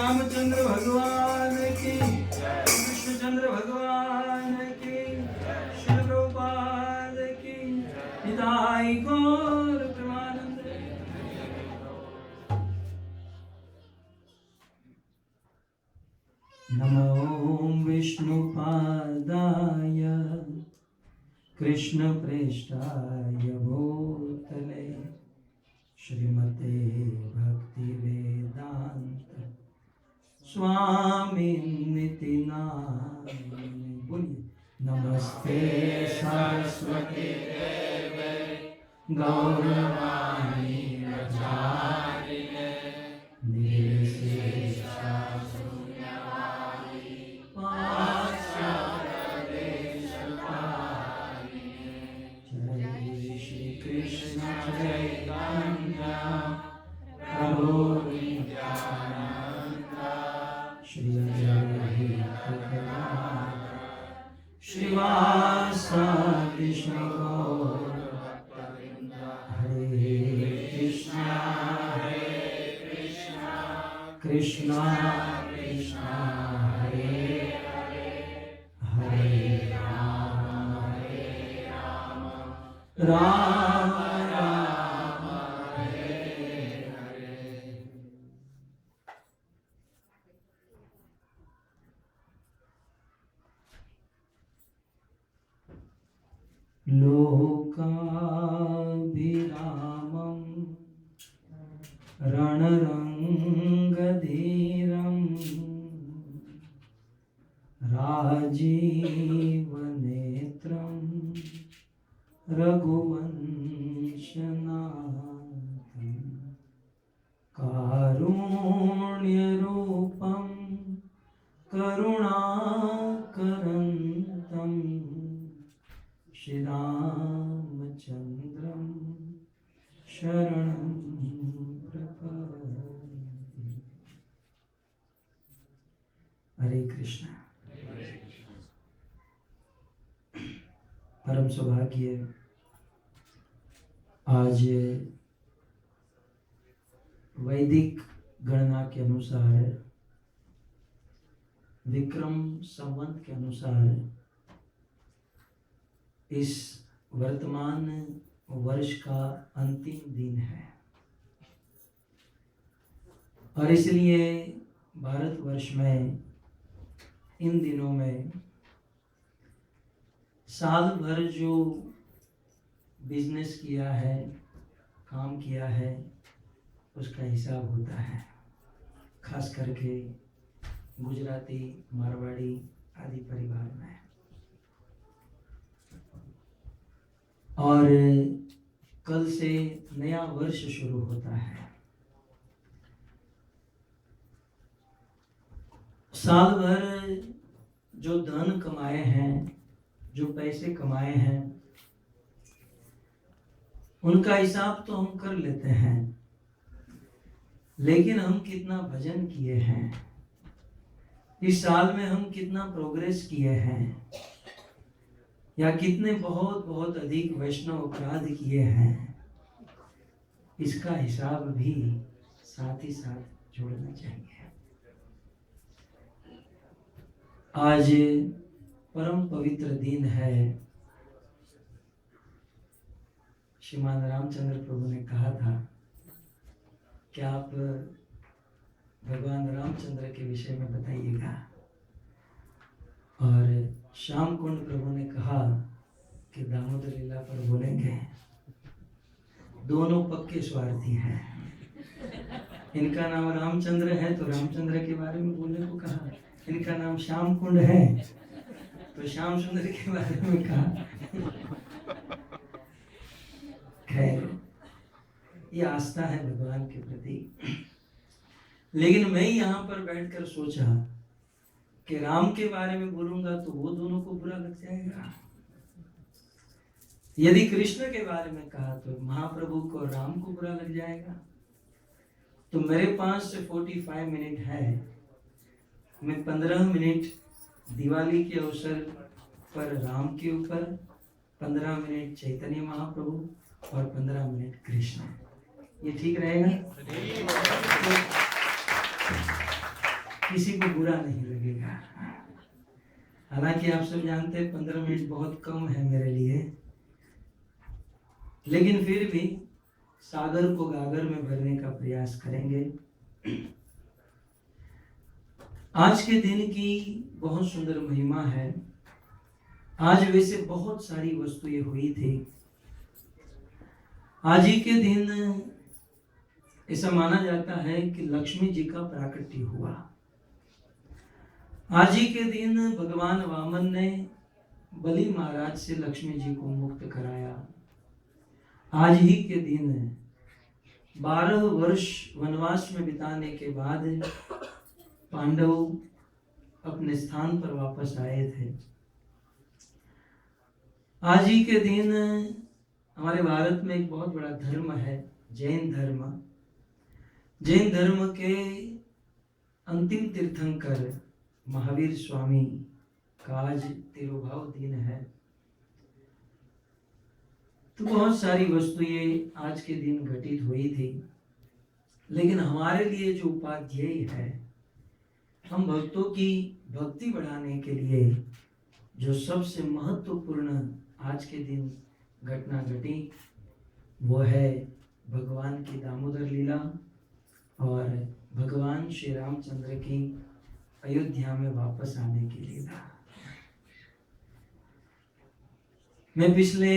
रामचंद्र भगवान की, कृष्णचंद्र भगवान की, श्री प्रभुपाद की, निताई गौर प्रेमानंद। नमो विष्णुपादाय कृष्णप्रेष्ठाय भूतले श्रीमते भक्तिवेदांत स्वामिनिति नामिने। बोलिए नमस्ते सरस्वती देवे गौरवाणी प्रचारिणे निर्विशेषशून्यवादी पाश्चात्यदेशकारिणे। जय श्री कृष्ण चैतन्य प्रभु नित्यानंद श्री अद्वैत श्रीवासादि श्री गौर भक्तवृंद। हरे कृष्णा कृष्णा कृष्णा हरे हरे, हरे राम राम राम हरे हरे। लोकाभिरामं रणरंगधीरं राजीवनेत्रं रघुवंशनाथं कारुण्यरूपं करुणाकरन्तं श्रीरामचन्द्रं शरणं प्रपद्ये। हरे कृष्ण। परम सौभाग्य आज वैदिक गणना के अनुसार, विक्रम संवत के अनुसार इस वर्तमान वर्ष का अंतिम दिन है और इसलिए भारतवर्ष में इन दिनों में साल भर जो बिजनेस किया है, काम किया है, उसका हिसाब होता है। खास करके गुजराती, मारवाड़ी आदि परिवार में। और कल से नया वर्ष शुरू होता है। साल भर जो धन कमाए हैं, जो पैसे कमाए हैं, उनका हिसाब तो हम कर लेते हैं, लेकिन हम कितना भजन किए हैं, इस साल में हम कितना प्रोग्रेस किए हैं, या कितने बहुत बहुत अधिक वैष्णव अपराध किए हैं, इसका हिसाब भी साथ ही साथ जोड़ना चाहिए। आज परम पवित्र दिन है। श्रीमान रामचंद्र प्रभु ने कहा था कि आप भगवान रामचंद्र के विषय में बताइएगा, और श्याम कुंड प्रभु ने कहा कि दामोदर लीला पर बोलेंगे। दोनों पक्के स्वार्थी हैं। इनका नाम रामचंद्र है तो रामचंद्र के बारे में बोलने को कहा, इनका नाम श्याम कुंड है तो श्याम सुंदर के बारे में कहा। खैर, ये आस्था है भगवान के प्रति। लेकिन मैं यहाँ पर बैठकर सोचा कि राम के बारे में बोलूंगा तो वो दोनों को बुरा लग जाएगा। यदि कृष्ण के बारे में कहा तो महाप्रभु को, राम को बुरा लग जाएगा। तो मेरे पास 45 मिनट है। मैं 15 मिनट दिवाली के अवसर पर राम के ऊपर, 15 मिनट चैतन्य महाप्रभु और 15 मिनट कृष्ण। ये ठीक रहेगा? किसी को बुरा नहीं लगेगा। हालांकि आप सब जानते हैं 15 मिनट बहुत कम है मेरे लिए, लेकिन फिर भी सागर को गागर में भरने का प्रयास करेंगे। आज के दिन की बहुत सुंदर महिमा है। आज वैसे बहुत सारी वस्तुएं हुई थी। आज ही के दिन ऐसा माना जाता है कि लक्ष्मी जी का प्राकट्य हुआ। आज ही के दिन भगवान वामन ने बलि महाराज से लक्ष्मी जी को मुक्त कराया। आज ही के दिन 12 वर्ष वनवास में बिताने के बाद पांडव अपने स्थान पर वापस आए थे। आज ही के दिन हमारे भारत में एक बहुत बड़ा धर्म है, जैन धर्म। जैन धर्म के अंतिम तीर्थंकर महावीर स्वामी का आज तिरुभाव दिन है। तो बहुत सारी वस्तुएं आज के दिन घटित हुई थी, लेकिन हमारे लिए जो उपाध्याय है, हम भक्तों की भक्ति बढ़ाने के लिए जो सबसे महत्वपूर्ण आज के दिन घटना घटी, वो है भगवान की दामोदर लीला और भगवान श्री रामचंद्र की अयोध्या में वापस आने की लीला। मैं पिछले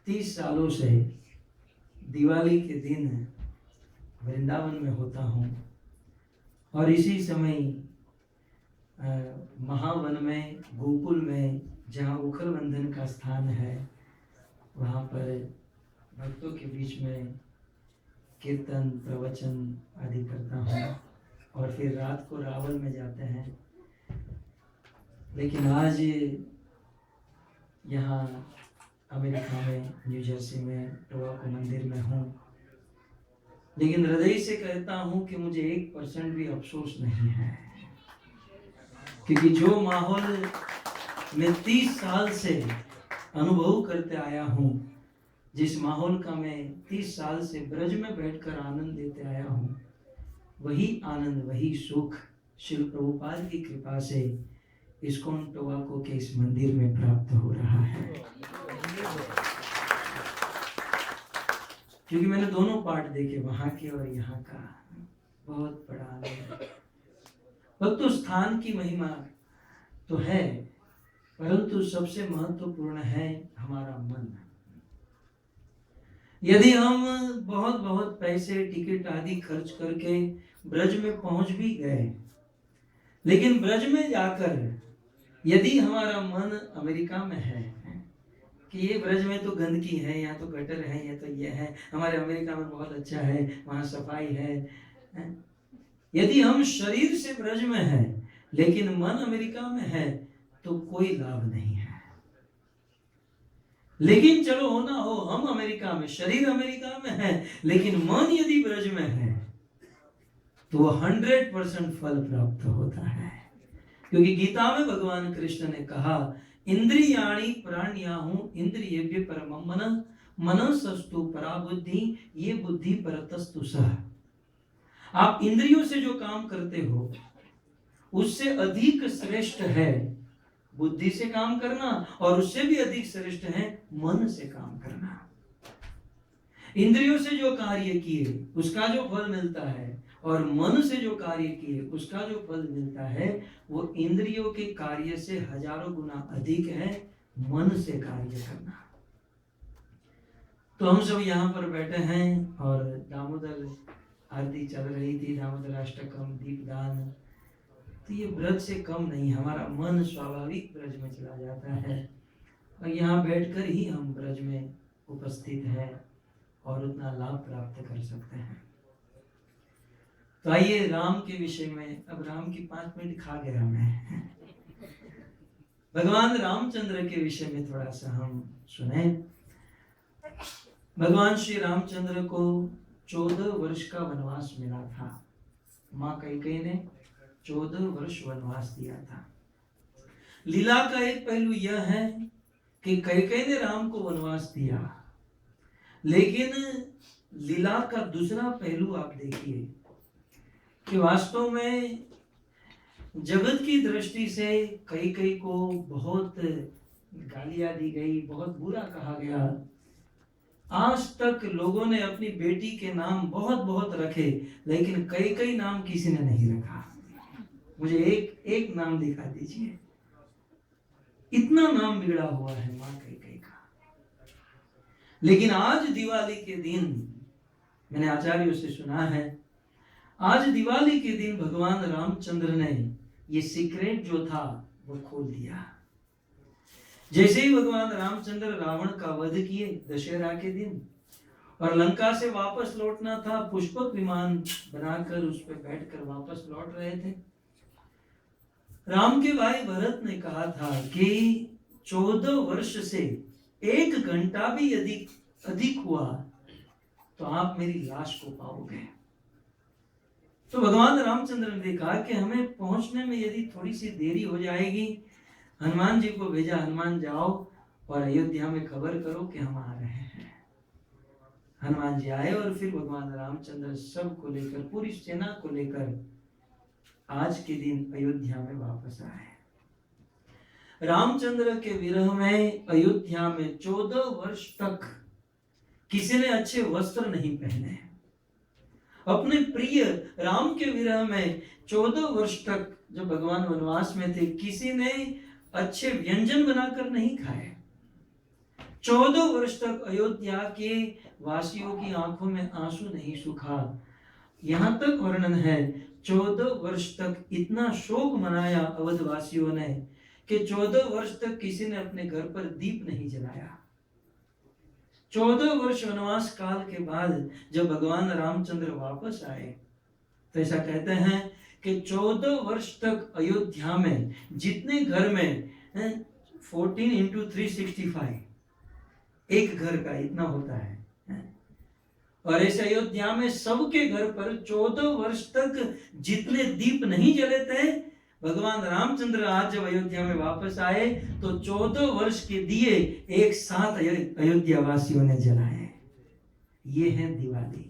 30 सालों से दिवाली के दिन वृंदावन में होता हूँ और इसी समय महावन में, गोकुल में, जहाँ उखल बंधन का स्थान है, वहाँ पर भक्तों के बीच में कीर्तन प्रवचन आदि करता हूँ और फिर रात को रावल में जाते हैं। लेकिन आज यहाँ अमेरिका में, न्यू जर्सी में, टोबाको मंदिर में हूँ, लेकिन हृदय से कहता हूँ कि मुझे 1% भी अफसोस नहीं है, क्योंकि जो माहौल मैं 30 साल से अनुभव करते आया हूँ, जिस माहौल का मैं 30 साल से ब्रज में बैठकर आनंद लेते आया हूँ, वही आनंद, वही सुख श्री प्रभुपाद की कृपा से इस्कॉन टोबाको के इस मंदिर में प्राप्त हो रहा है। क्योंकि मैंने दोनों पार्ट देखे, वहां के और यहाँ का, बहुत बड़ा आनंद। भक्तों, स्थान की महिमा तो है, परंतु सबसे महत्वपूर्ण है हमारा मन। यदि हम बहुत बहुत पैसे, टिकट आदि खर्च करके ब्रज में पहुंच भी गए, लेकिन ब्रज में जाकर यदि हमारा मन अमेरिका में है कि ये ब्रज में तो गंदगी है, यहाँ तो गटर है, ये तो ये है, हमारे अमेरिका में बहुत अच्छा है, वहाँ सफाई है। यदि हम शरीर से ब्रज में है लेकिन मन अमेरिका में है, तो कोई लाभ नहीं है। लेकिन चलो हो ना हो, हम अमेरिका में, शरीर अमेरिका में है, लेकिन मन यदि ब्रज में है तो 100% फल प्राप्त होता है। क्योंकि गीता में भगवान कृष्ण ने कहा, इंद्रियाणि प्राण्याहु इंद्रियेभ्य परमं मनः, मनसस्तु परा बुद्धि, ये बुद्धि परतस्तु सः। आप इंद्रियों से जो काम करते हो उससे अधिक श्रेष्ठ है बुद्धि से काम करना, और उससे भी अधिक श्रेष्ठ है मन से काम करना। इंद्रियों से जो कार्य किए उसका जो फल मिलता है, और मन से जो कार्य किए उसका जो फल मिलता है, वो इंद्रियों के कार्य से हजारों गुना अधिक है मन से कार्य करना। तो हम सब यहाँ पर बैठे हैं और दामोदर आरती चल रही थी, दामोदर अष्टकम, दीपदान। तो ये ब्रज से कम नहीं, हमारा मन स्वाभाविक ब्रज में चला जाता है और यहाँ बैठकर ही हम ब्रज में उपस्थित हैं और उतना लाभ प्राप्त कर सकते हैं। तो आइए राम के विषय में, अब राम की 5 मिनट खा गया मैं। भगवान रामचंद्र के विषय में थोड़ा सा हम सुने। भगवान श्री रामचंद्र को 14 वर्ष का वनवास मिला था। माँ कैकेयी ने 14 वर्ष वनवास दिया था। लीला का एक पहलू यह है कि कैकेयी ने राम को वनवास दिया, लेकिन लीला का दूसरा पहलू आप देखिए कि वास्तव में जगत की दृष्टि से कई को बहुत गालियां दी गई, बहुत बुरा कहा गया। आज तक लोगों ने अपनी बेटी के नाम बहुत बहुत रखे, लेकिन कई नाम किसी ने नहीं रखा। मुझे एक नाम दिखा दीजिए। इतना नाम बिगड़ा हुआ है माँ कई का। लेकिन आज दिवाली के दिन मैंने आचार्यों से सुना है, आज दिवाली के दिन भगवान रामचंद्र ने ये सीक्रेट जो था वो खोल दिया। जैसे ही भगवान रामचंद्र रावण का वध किए दशहरा के दिन, और लंका से वापस लौटना था, पुष्पक विमान बनाकर उस पर बैठकर वापस लौट रहे थे। राम के भाई भरत ने कहा था कि 14 वर्ष से 1 घंटा भी यदि अधिक हुआ तो आप मेरी लाश को पाओगे। तो भगवान रामचंद्र ने देखा कि हमें पहुंचने में यदि थोड़ी सी देरी हो जाएगी, हनुमान जी को भेजा, हनुमान जाओ और अयोध्या में खबर करो कि हम आ रहे हैं। हनुमान जी आए और फिर भगवान रामचंद्र सब को लेकर, पूरी सेना को लेकर आज के दिन अयोध्या में वापस आए। रामचंद्र के विरह में अयोध्या में 14 वर्ष तक किसी ने अच्छे वस्त्र नहीं पहने। अपने प्रिय राम के विरह में 14 वर्ष तक जब भगवान वनवास में थे, किसी ने अच्छे व्यंजन बनाकर नहीं खाए। 14 वर्ष तक अयोध्या के वासियों की आंखों में आंसू नहीं सूखा। यहां तक वर्णन है 14 वर्ष तक इतना शोक मनाया अवधवासियों ने कि 14 वर्ष तक किसी ने अपने घर पर दीप नहीं जलाया। 14 वर्ष वनवास काल के बाद जब भगवान रामचंद्र वापस आए तो ऐसा कहते हैं कि 14 वर्ष तक अयोध्या में जितने घर में 14 into 365 एक घर का इतना होता है, और ऐसे अयोध्या में सबके घर पर 14 वर्ष तक जितने दीप नहीं जले थे, भगवान रामचंद्र आज जब अयोध्या में वापस आए तो 14 वर्ष के दिए एक साथ अयोध्या वासियों ने जलाए। ये है दिवाली।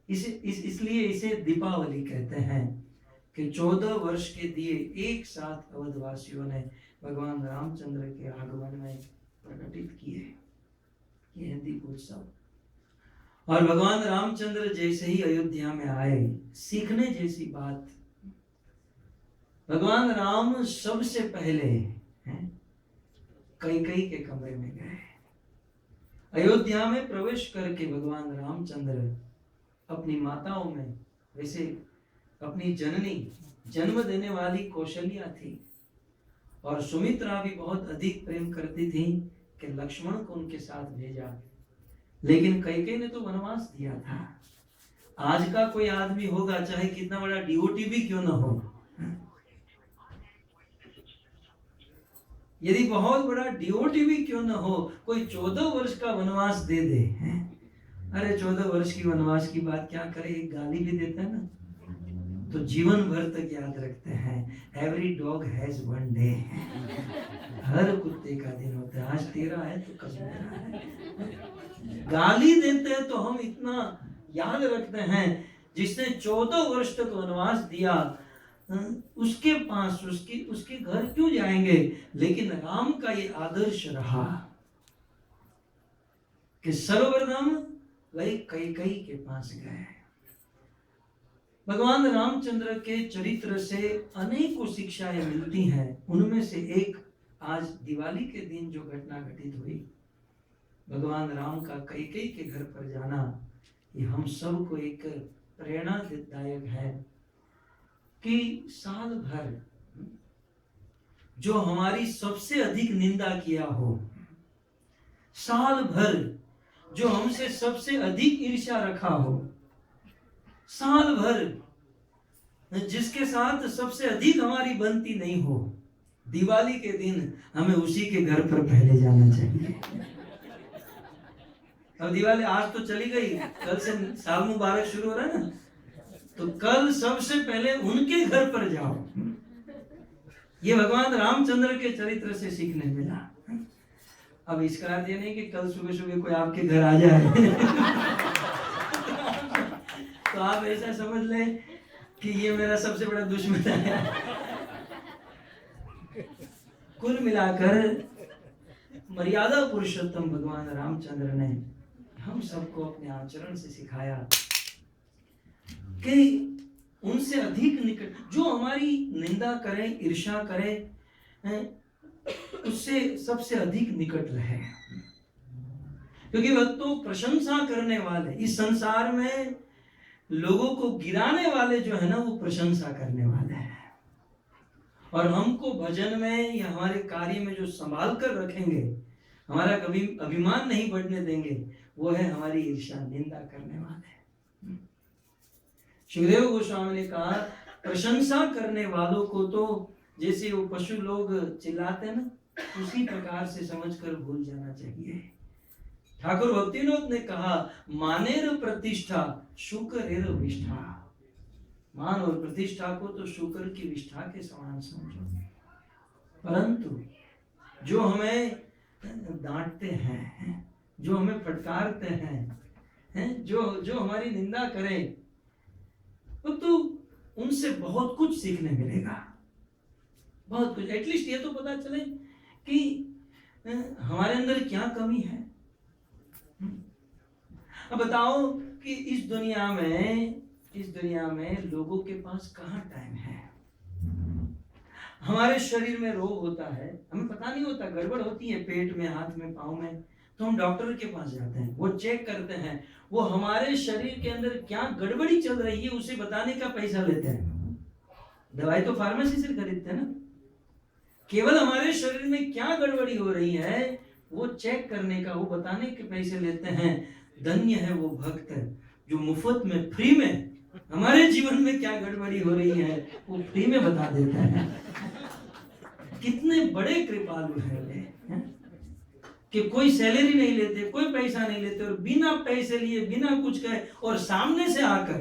इसलिए इसे दीपावली कहते हैं कि 14 वर्ष के दिए एक साथ अवधवासियों ने भगवान रामचंद्र के आगमन में प्रकटित किए। ये है दीपोत्सव। और भगवान रामचंद्र जैसे ही अयोध्या में आए, सीखने जैसी बात, भगवान राम सबसे पहले कैकेयी के कमरे में गए। अयोध्या में प्रवेश करके भगवान रामचंद्र अपनी माताओं में, वैसे अपनी जननी, जन्म देने वाली कौशल्या थी और सुमित्रा भी बहुत अधिक प्रेम करती थी कि लक्ष्मण को उनके साथ भेजा, लेकिन कैकेयी ने तो वनवास दिया था। आज का कोई आदमी होगा, चाहे कितना बड़ा डिवोटी भी क्यों ना हो, यदि बहुत बड़ा डिवोटी भी क्यों ना हो, कोई 14 वर्ष का वनवास दे दे, अरे 14 वर्ष की वनवास की बात क्या करे, एक गाली भी देता है ना तो जीवन भर तक याद रखते हैं। Every dog has one day, हर कुत्ते का दिन होता है। आज तेरा है तो कल मेरा है। गाली देते हैं तो हम इतना याद रखते हैं, जिसने 14 वर्ष तक वनवास दिया उसके पास उसके घर क्यों जाएंगे। लेकिन राम का ये आदर्श रहा कि सर्वप्रथम वही कैकेयी के पास गए। भगवान रामचंद्र के चरित्र से अनेकों शिक्षाएं मिलती हैं। उनमें से एक आज दिवाली के दिन जो घटना घटित हुई, भगवान राम का कैकेयी के घर पर जाना, ये हम सब को एक प्रेरणादायक है कि साल भर जो हमारी सबसे अधिक निंदा किया हो, साल भर जो हमसे सबसे अधिक ईर्ष्या रखा हो, साल भर जिसके साथ सबसे अधिक हमारी बनती नहीं हो, दिवाली के दिन हमें उसी के घर पर पहले जाना चाहिए। अब दिवाली आज तो चली गई, कल से साल मुबारक शुरू हो रहा है ना, तो कल सबसे पहले उनके घर पर जाओ। ये भगवान रामचंद्र के चरित्र से सीखने मिला। अब इसका अर्थ ये नहीं कि कल सुबह सुबह कोई आपके घर आ जाए तो आप ऐसा समझ लें कि ये मेरा सबसे बड़ा दुश्मन है। कुल मिलाकर मर्यादा पुरुषोत्तम भगवान रामचंद्र ने हम सबको अपने आचरण से सिखाया कि उनसे अधिक निकट, जो हमारी निंदा करे, ईर्ष्या करे, उससे सबसे अधिक निकट रहे। क्योंकि भक्तों, प्रशंसा करने वाले इस संसार में, लोगों को गिराने वाले जो है ना, वो प्रशंसा करने वाले हैं। और हमको भजन में या हमारे कार्य में जो संभाल कर रखेंगे, हमारा कभी अभिमान नहीं बढ़ने देंगे, वो है हमारी ईर्ष्या निंदा करने वाले। सुखदेव गोस्वामी ने कहा, प्रशंसा करने वालों को तो जैसे वो पशु लोग चिल्लाते हैं ना, उसी प्रकार से समझकर भूल जाना चाहिए। ठाकुर भक्तिनोद ने कहा, मानेर प्रतिष्ठा शुकर विष्ठा। मान और प्रतिष्ठा को तो शुकर की विष्ठा के समान समझो। परंतु जो हमें डांटते हैं, जो हमें फटकारते हैं, जो हमारी निंदा करें, तो उनसे बहुत कुछ सीखने मिलेगा, बहुत कुछ। एटलीस्ट ये तो पता चले कि हमारे अंदर क्या कमी है। अब बताओ कि इस दुनिया में लोगों के पास कहाँ टाइम है। हमारे शरीर में रोग होता है, हमें पता नहीं होता, गड़बड़ होती है पेट में, हाथ में, पाँव में, तो हम डॉक्टर के पास जाते हैं, वो चेक करते हैं, वो हमारे शरीर के अंदर क्या गड़बड़ी चल रही है उसे बताने का पैसा लेते हैं। दवाई तो फार्मेसी से खरीदते हैं ना। केवल हमारे शरीर में क्या गड़बड़ी हो रही है वो चेक करने का, वो बताने के पैसे लेते हैं। धन्य है वो भक्त जो मुफ्त में, फ्री में हमारे जीवन में क्या गड़बड़ी हो रही है वो फ्री में बता देता है। कितने बड़े कृपालु है वे, कि कोई सैलरी नहीं लेते, कोई पैसा नहीं लेते, और बिना पैसे लिए, बिना कुछ कहे, और सामने से आकर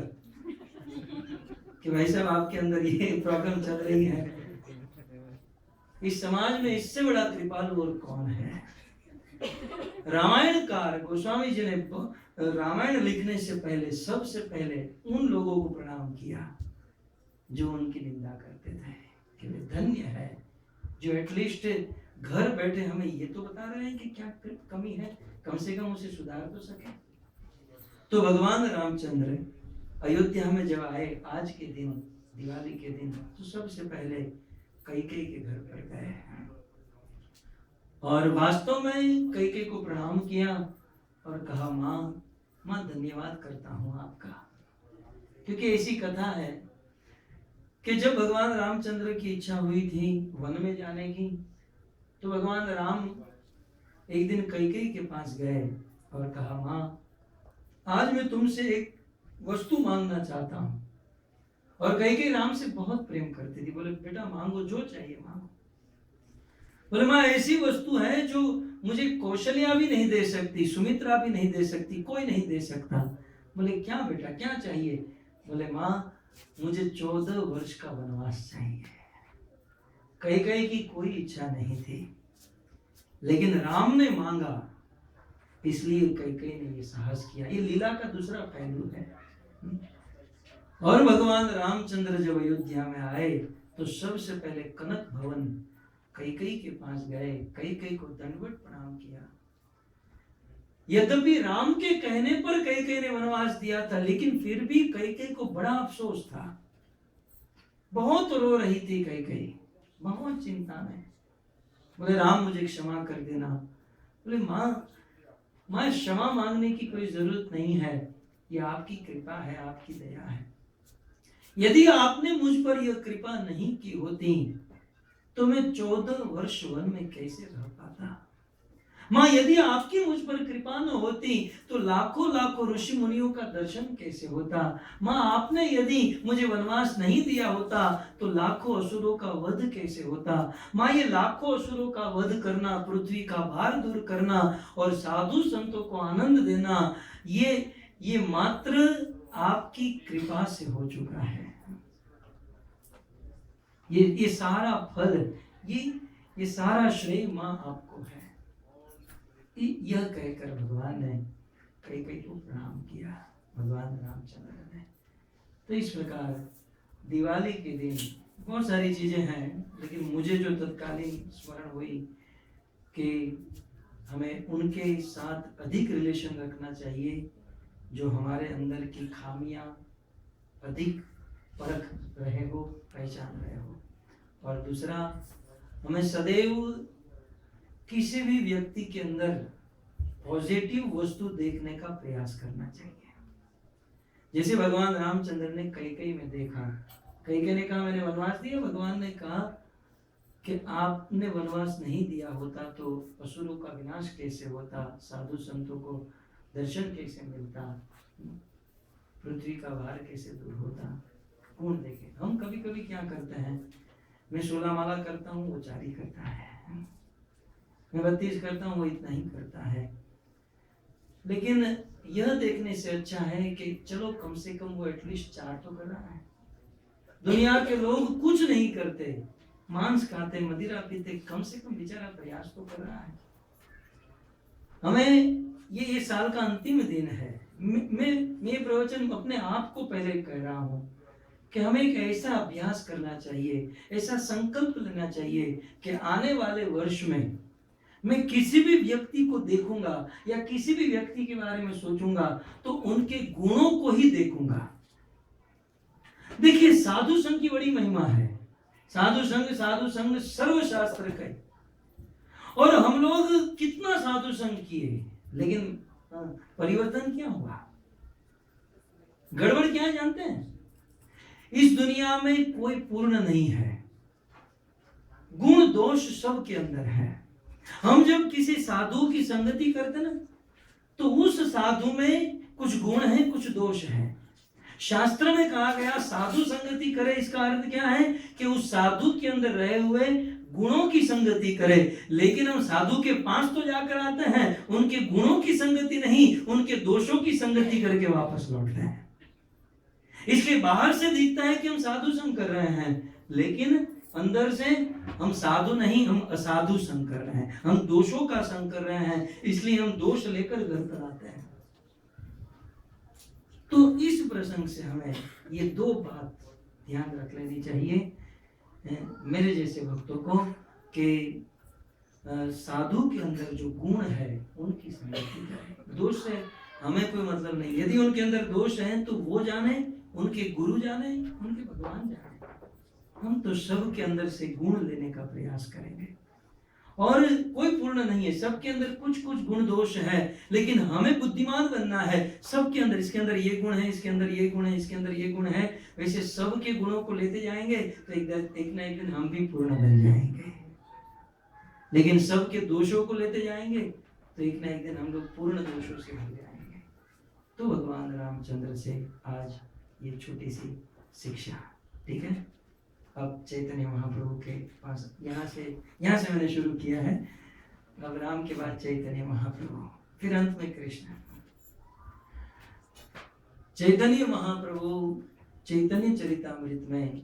कि भाई साहब आपके अंदर ये प्रॉब्लम चल रही है। इस समाज में इससे बड़ा कृपालु और कौन है। रामायणकार गोस्वामी जी ने रामायण लिखने से पहले सबसे पहले उन लोगों को प्रणाम किया जो उनकी निंदा करते थे, कि वे धन्य है जो एटलीस्ट घर बैठे हमें ये तो बता रहे हैं कि क्या कमी है, कम से कम उसे सुधार तो सके। तो भगवान रामचंद्र अयोध्या में जब आए आज के दिन, दिवाली के दिन, तो सबसे पहले कैकेयी के घर पर गए और वास्तव में कैकेयी को प्रणाम किया और कहा, माँ धन्यवाद करता हूँ आपका। क्योंकि ऐसी कथा है कि जब भगवान रामचंद्र की इच्छा हुई थी वन में जाने की, तो भगवान राम एक दिन कैकेयी के पास गए और कहा, माँ आज मैं तुमसे एक वस्तु मांगना चाहता हूँ। और कैकेयी राम से बहुत प्रेम करती थी। बोले, बेटा मांगो, जो चाहिए मांगो। बोले, माँ ऐसी वस्तु है जो मुझे कौशल्या भी नहीं दे सकती, सुमित्रा भी नहीं दे सकती, कोई नहीं दे सकता। बोले, क्या बेटा क्या चाहिए? बोले, माँ मुझे 14 वर्ष का वनवास चाहिए। कैकेयी की कोई इच्छा नहीं थी, लेकिन राम ने मांगा, इसलिए कैकेयी ने ये साहस किया। ये लीला का दूसरा पहलू है। और भगवान रामचंद्र जब अयोध्या में आए तो सबसे पहले कनक भवन कैकेयी के पास गए, कैकेयी को दंडवत प्रणाम किया। यद्यपि राम के कहने पर कैकेयी ने वनवास दिया था, लेकिन फिर भी कैकेयी को बड़ा अफसोस था। बहुत रो रही थी कैकेयी, बहुत चिंता में। बोले, राम मुझे क्षमा कर देना। बोले, माँ क्षमा मांगने की कोई जरूरत नहीं है, ये आपकी कृपा है, आपकी दया है। यदि आपने मुझ पर यह कृपा नहीं की होती तो मैं 14 वर्ष वन में कैसे रह पाता। माँ यदि आपकी मुझ पर कृपा न होती तो लाखों लाखों ऋषि मुनियों का दर्शन कैसे होता। माँ आपने यदि मुझे वनवास नहीं दिया होता तो लाखों असुरों का वध कैसे होता। माँ ये लाखों असुरों का वध करना, पृथ्वी का भार दूर करना और साधु संतों को आनंद देना, ये मात्र आपकी कृपा से हो चुका है। ये सारा फल, ये सारा श्रेय माँ आपको है। यह कहकर भगवान ने कैकेयी को प्रणाम किया, भगवान रामचंद्र ने। तो इस प्रकार दिवाली के दिन बहुत सारी चीजें हैं, लेकिन मुझे जो तत्कालीन स्मरण हुई कि हमें उनके साथ अधिक रिलेशन रखना चाहिए जो हमारे अंदर की खामियां अधिक परख रहे हो, पहचान रहे हो। और दूसरा, हमें सदैव किसी भी व्यक्ति के अंदर पॉजिटिव वस्तु देखने का प्रयास करना चाहिए। जैसे भगवान रामचंद्र ने कैकेयी में देखा, कैकेयी ने कहा मैंने वनवास दिया, भगवान ने कहा कि आपने वनवास नहीं दिया होता तो असुरों का विनाश कैसे होता, साधु संतों को दर्शन कैसे मिलता, पृथ्वी का भार कैसे दूर होता। कौन देखे? हम कभी कभी क्या करते हैं, मैं 16 माला करता हूँ, वो 4 ही करता है, मैं 32 करता हूँ, वो इतना ही करता है। लेकिन यह देखने से अच्छा है कि चलो कम से कम वो एटलीस्ट 4 तो कर रहा है। दुनिया के लोग कुछ नहीं करते, मांस खाते, मदिरा पीते, कम से कम बेचारा प्रयास तो कर रहा है। हमें ये साल का अंतिम दिन है, मैं प्रवचन अपने आप को पहले कह रहा हूँ कि हमें एक ऐसा अभ्यास करना चाहिए, ऐसा संकल्प लेना चाहिए कि आने वाले वर्ष में मैं किसी भी व्यक्ति को देखूंगा या किसी भी व्यक्ति के बारे में सोचूंगा तो उनके गुणों को ही देखूंगा। देखिए, साधु संघ की बड़ी महिमा है। साधु संघ सर्वशास्त्र का, और हम लोग कितना साधु संघ किए, लेकिन परिवर्तन क्या हुआ? गड़बड़ क्या है जानते हैं? इस दुनिया में कोई पूर्ण नहीं है, गुण दोष सबके अंदर है। हम जब किसी साधु की संगति करते ना, तो उस साधु में कुछ गुण है, कुछ दोष है। शास्त्र में कहा गया साधु संगति करे, इसका अर्थ क्या है कि उस साधु के अंदर रहे हुए गुणों की संगति करे। लेकिन हम साधु के पास तो जाकर आते हैं, उनके गुणों की संगति नहीं, उनके दोषों की संगति करके वापस लौटते हैं। इसलिए बाहर से दिखता है कि हम साधु संग कर रहे हैं, लेकिन अंदर से हम साधु नहीं, हम असाधु संग कर रहे हैं, हम दोषों का संग कर रहे हैं। इसलिए हम दोष लेकर घर पर आते हैं। तो इस प्रसंग से हमें ये 2 बात ध्यान रख लेनी चाहिए मेरे जैसे भक्तों को, कि साधु के अंदर जो गुण है उनकी संगति करें। दोष से हमें कोई मतलब नहीं। यदि उनके अंदर दोष है तो वो जाने, उनके गुरु जाने, उनके भगवान जाने। हम तो सब के अंदर से गुण लेने का प्रयास करेंगे। और कोई पूर्ण नहीं है, सबके अंदर कुछ कुछ गुण दोष है, लेकिन हमें बुद्धिमान बनना है। सबके अंदर, इसके अंदर ये गुण है, इसके अंदर ये गुण है, इसके अंदर ये गुण है, वैसे सबके गुणों को लेते जाएंगे तो एक ना एक दिन हम भी पूर्ण बन जाएंगे। लेकिन सबके दोषों को लेते जाएंगे तो एक ना एक दिन हम लोग पूर्ण दोषों से भर जाएंगे। तो भगवान रामचंद्र से आज ये छोटी सी शिक्षा, ठीक है। अब चैतन्य महाप्रभु के पास, यहाँ से मैंने शुरू किया है। अब राम के बाद चैतन्य महाप्रभु, फिर अंत में कृष्ण। चैतन्य महाप्रभु चैतन्य चरितामृत में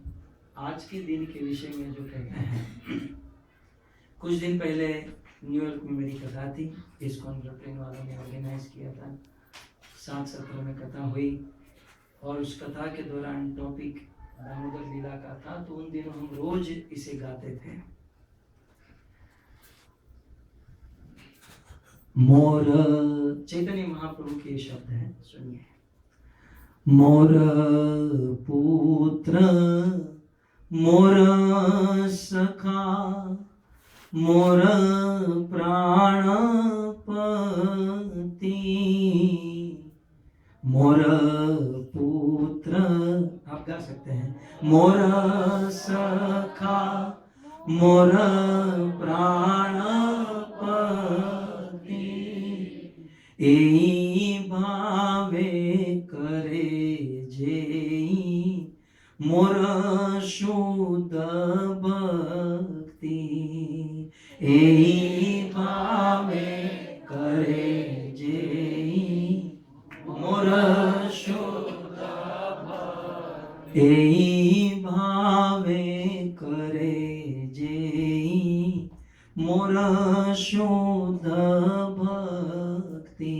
आज के दिन के विषय में जो कहते हैं, कुछ दिन पहले न्यूयॉर्क में मेरी कथा थी, इस्कॉन ब्रुकलिन वालों ने ऑर्गेनाइज किया था। 7 सत्रों में कथा हुई और उस कथा के दौरान टॉपिक दामोदर लीला का था। तो उन दिनों हम रोज इसे गाते थे। मोर, चैतन्य महाप्रभु के शब्द हैं, सुनिए। मोर पुत्र मोर सखा मोर प्राणपति, मोर पुत्र, आप गा सकते हैं। मोर सखा मोर प्राणपति, एई भावे करे जेई मोर शुद्ध भक्ति, एई भावे करे जेई मोर शुद्ध भक्ति, एई भावे करे जेई मोर शुद्ध भक्ति,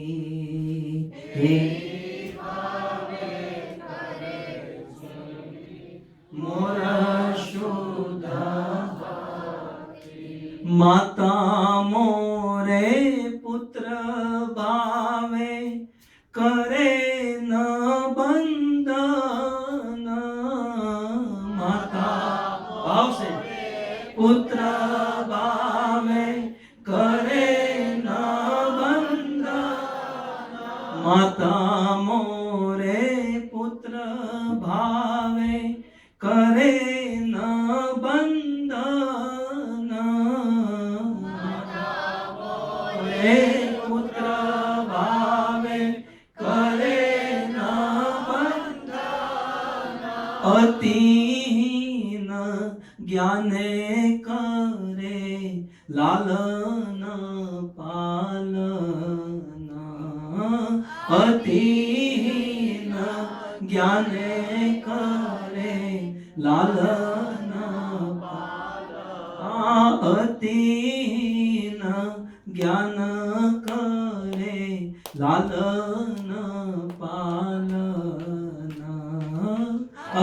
एई भावे करे मोर शुद्ध माता मोरे पुत्र भावे करे न बंधन माता भाव से पुत्र भावे करे न बंधन माता मोरे पुत्र भावे करे न बंधन मोरे पुत्र भावे करे न बंधन अतिहीन ज्ञाने करे लालन पालन अतिहीन ज्ञाने करे लालन पालन अतिहीन ज्ञान करे लालन पालन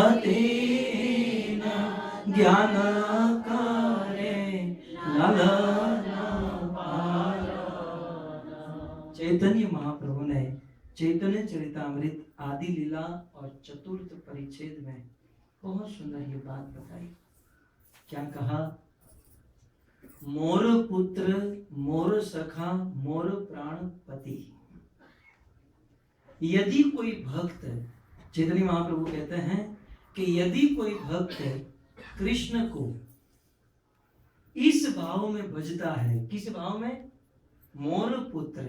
अतिहीन ज्ञान करे लालन पालन। चैतन्य महाप्रभु ने चैतन्य चरितामृत आदि लीला और चतुर्थ परिच्छेद में बहुत सुंदर ये बात बताई। क्या कहा? मोर पुत्र मोर सखा मोर प्राण पति। यदि कोई भक्त, चैतन्य महाप्रभु कहते हैं कि यदि कोई भक्त कृष्ण को इस भाव में भजता है, किस भाव में? मोर पुत्र।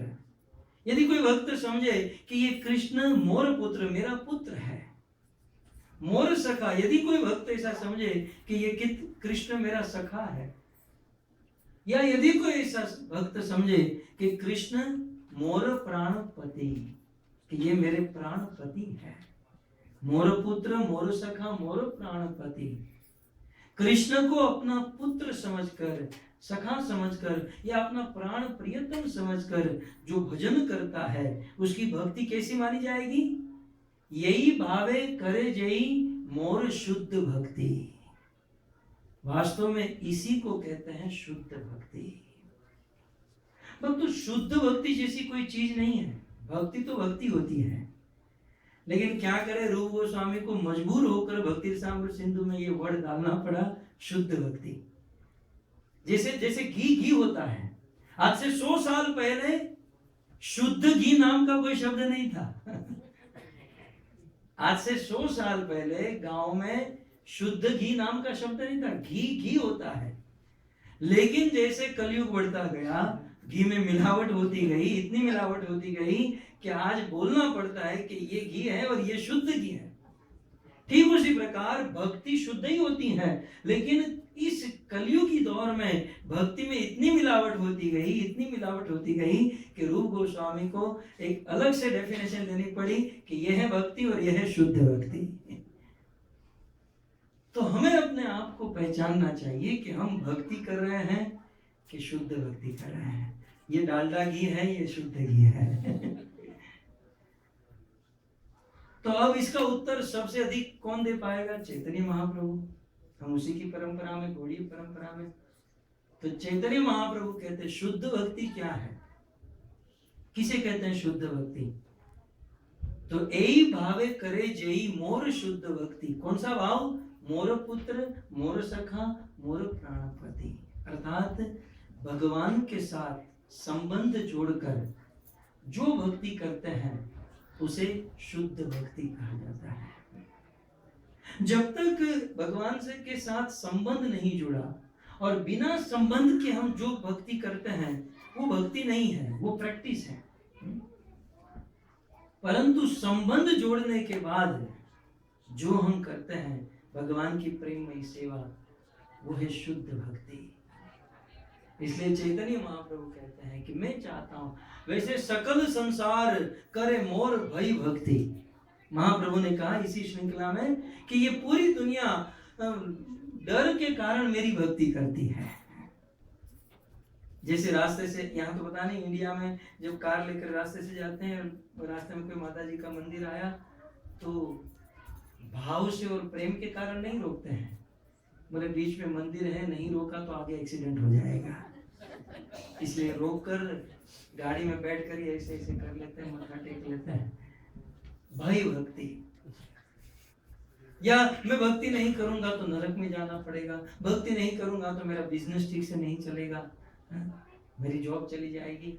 यदि कोई भक्त समझे कि ये कृष्ण मोर पुत्र, मेरा पुत्र है। मोर सखा, यदि कोई भक्त ऐसा समझे कि ये कृष्ण मेरा सखा है, या यदि कोई ऐसा भक्त समझे कि कृष्ण मोर प्राणपति, कि ये मेरे प्राणपति है, मोर पुत्र मोर सखा मोर प्राणपति, कृष्ण को अपना पुत्र समझकर, सखा समझकर या अपना प्राण प्रियतम समझकर जो भजन करता है उसकी भक्ति कैसी मानी जाएगी? यही भावे करे जई मोर शुद्ध भक्ति। वास्तव में इसी को कहते हैं शुद्ध भक्ति। तो शुद्ध भक्ति जैसी कोई चीज नहीं है। भक्ति तो भक्ति होती है, लेकिन क्या करे, रूप गोस्वामी को मजबूर होकर भक्ति रसामृत सिंधु में ये वर्ड डालना पड़ा, शुद्ध भक्ति। जैसे घी होता है। आज से 100 साल पहले शुद्ध घी नाम का कोई शब्द नहीं था। आज से 100 साल पहले गांव में शुद्ध घी नाम का शब्द नहीं था। घी होता है, लेकिन जैसे कलयुग बढ़ता गया, घी में मिलावट होती गई, इतनी मिलावट होती गई कि आज बोलना पड़ता है कि ये घी है और ये शुद्ध घी है। ठीक उसी प्रकार भक्ति शुद्ध ही होती है, लेकिन इस कलयुगी दौर में भक्ति में इतनी मिलावट होती गई कि रूप गोस्वामी को एक अलग से डेफिनेशन देनी पड़ी कि यह है भक्ति और यह है शुद्ध भक्ति। तो हमें अपने आप को पहचानना चाहिए कि हम भक्ति कर रहे हैं कि शुद्ध भक्ति कर रहे हैं। ये डालडा घी है, ये शुद्ध घी है। तो अब इसका उत्तर सबसे अधिक कौन दे पाएगा? चैतन्य महाप्रभु। हम उसी की परंपरा में, गौड़ीय परंपरा में। तो चैतन्य महाप्रभु कहते हैं शुद्ध भक्ति क्या है, किसे कहते हैं शुद्ध भक्ति? तो एई भावे करे जेई मोर शुद्ध भक्ति। कौन सा भाव? मोर पुत्र मोर सखा मोर प्राणपति। अर्थात भगवान के साथ संबंध जोड़कर जो भक्ति करते हैं उसे शुद्ध भक्ति कहा जाता है। जब तक भगवान से के साथ संबंध नहीं जुड़ा और बिना संबंध के हम जो भक्ति करते हैं वो भक्ति नहीं है, वो प्रैक्टिस है। परंतु संबंध जोड़ने के बाद जो हम करते हैं भगवान की प्रेममयी सेवा, वो है शुद्ध भक्ति। इसलिए चैतन्य महाप्रभु कहते हैं कि मैं चाहता हूं वैसे सकल संसार करे मोर भई भक्ति। महाप्रभु ने कहा इसी श्रृंखला में कि ये पूरी दुनिया डर के कारण मेरी भक्ति करती है। जैसे रास्ते से, यहाँ तो पता नहीं इंडिया में जब कार लेकर रास्ते से जाते हैं, रास्ते में कोई माता जी का मंदिर आया तो भाव से और प्रेम के कारण नहीं रोकते हैं। बोले बीच में मंदिर है, नहीं रोका तो आगे एक्सीडेंट हो जाएगा, इसलिए रोक कर गाड़ी में बैठ कर ही ऐसे ऐसे कर लेते हैं, माथा टेक लेते हैं। भाई भक्ति, या मैं भक्ति नहीं करूंगा तो नरक में जाना पड़ेगा, भक्ति नहीं करूंगा तो मेरा बिजनेस ठीक से नहीं चलेगा, मेरी जॉब चली जाएगी,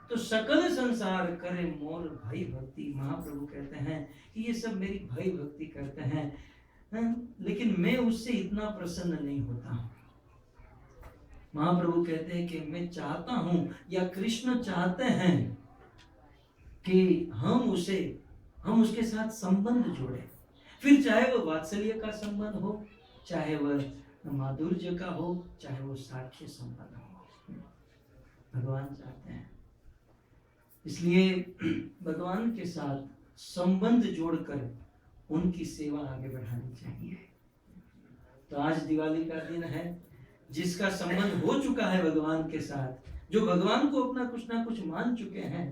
तो सकल संसार करे मोर भाई भक्ति। महाप्रभु कहते हैं कि ये सब मेरी भाई भक्ति करते हैं, लेकिन मैं उससे इतना प्रसन्न नहीं होता हूं। महाप्रभु कहते हैं कि मैं चाहता हूं, या कृष्ण चाहते हैं कि हम उसके साथ संबंध जोड़े, फिर चाहे वो वात्सल्य का संबंध हो, चाहे वह माधुर्य का हो, चाहे वो साक्ष्य संबंध हो, भगवान चाहते हैं। इसलिए भगवान के साथ संबंध जोड़कर उनकी सेवा आगे बढ़ानी चाहिए। तो आज दिवाली का दिन है, जिसका संबंध हो चुका है भगवान के साथ, जो भगवान को अपना कुछ ना कुछ मान चुके हैं,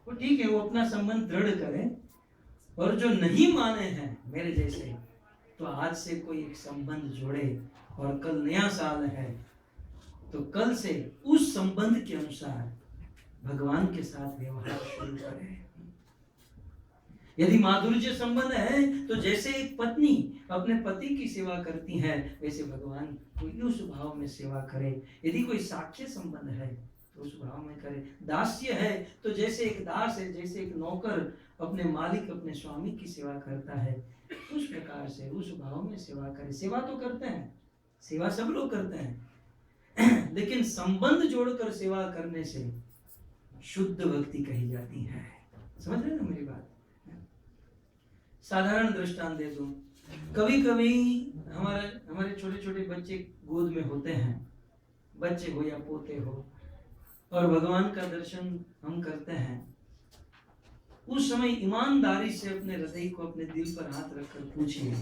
वो ठीक है, वो अपना संबंध दृढ़ करें। और जो नहीं माने हैं मेरे जैसे, तो आज से कोई एक संबंध जोड़े, और कल नया साल है तो कल से उस संबंध के अनुसार भगवान के साथ व्यवहार शुरू करें। यदि माधुर्य संबंध है तो जैसे एक पत्नी अपने पति की सेवा करती है, वैसे भगवान को उस भाव में सेवा करे। यदि कोई साक्ष्य संबंध है तो उस भाव में करे। दास्य है तो जैसे एक दास है, जैसे एक नौकर अपने मालिक, अपने स्वामी की सेवा करता है, उस प्रकार से उस भाव में सेवा करे। सेवा तो करते हैं, सेवा सब लोग करते हैं, लेकिन संबंध जोड़कर सेवा करने से शुद्ध भक्ति कही जाती है। समझ रहे ना मेरी बात? साधारण दृष्टांत दे दूं, कभी कभी हमारे छोटे छोटे बच्चे गोद में होते हैं, बच्चे हो या पोते हो, और भगवान का दर्शन हम करते हैं। उस समय ईमानदारी से अपने हृदय को अपने दिल पर हाथ रखकर पूछिए